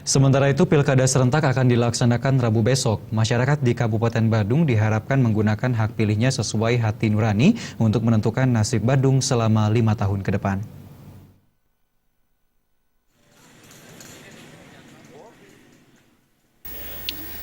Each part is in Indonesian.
Sementara itu, Pilkada serentak akan dilaksanakan Rabu besok. Masyarakat di Kabupaten Badung diharapkan menggunakan hak pilihnya sesuai hati nurani untuk menentukan nasib Badung selama 5 tahun ke depan.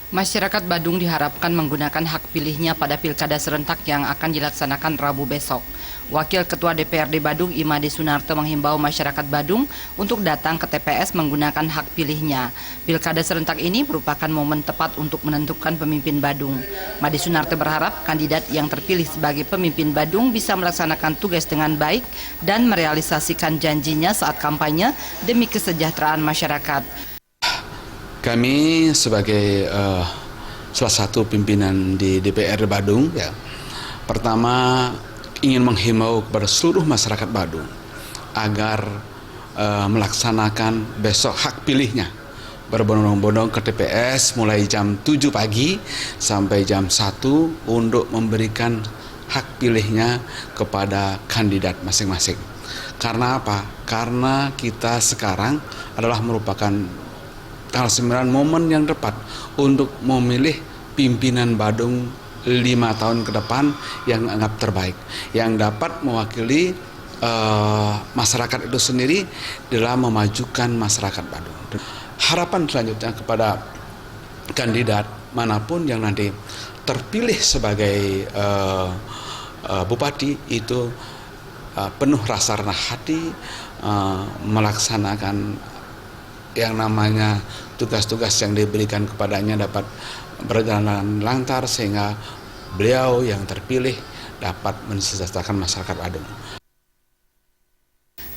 Masyarakat Badung diharapkan menggunakan hak pilihnya pada pilkada serentak yang akan dilaksanakan Rabu besok. Wakil Ketua DPRD Badung Imade Sunarto menghimbau masyarakat Badung untuk datang ke TPS menggunakan hak pilihnya. Pilkada serentak ini merupakan momen tepat untuk menentukan pemimpin Badung. Imade Sunarto berharap kandidat yang terpilih sebagai pemimpin Badung bisa melaksanakan tugas dengan baik dan merealisasikan janjinya saat kampanye demi kesejahteraan masyarakat. Kami sebagai salah satu pimpinan di DPRD Badung, ya, pertama ingin menghimbau kepada seluruh masyarakat Badung agar melaksanakan besok hak pilihnya, berbondong-bondong ke TPS mulai jam 7 pagi sampai jam 1 untuk memberikan hak pilihnya kepada kandidat masing-masing. Karena apa? Karena kita sekarang adalah merupakan tanggal 9 momen yang tepat untuk memilih pimpinan Badung 5 tahun ke depan yang anggap terbaik, yang dapat mewakili masyarakat itu sendiri dalam memajukan masyarakat Badung. Harapan selanjutnya kepada kandidat manapun yang nanti terpilih sebagai bupati itu penuh rasa rendah hati, melaksanakan yang namanya tugas-tugas yang diberikan kepadanya dapat berjalan lancar sehingga beliau yang terpilih dapat mensejahterakan masyarakat Badung.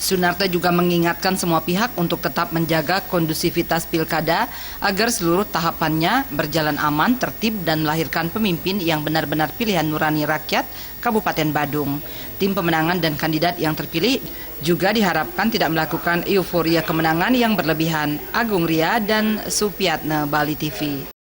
Sunarto juga mengingatkan semua pihak untuk tetap menjaga kondusivitas pilkada agar seluruh tahapannya berjalan aman, tertib, dan melahirkan pemimpin yang benar-benar pilihan nurani rakyat Kabupaten Badung. Tim pemenangan dan kandidat yang terpilih juga diharapkan tidak melakukan euforia kemenangan yang berlebihan. Agung Ria dan Supiatne, Bali TV.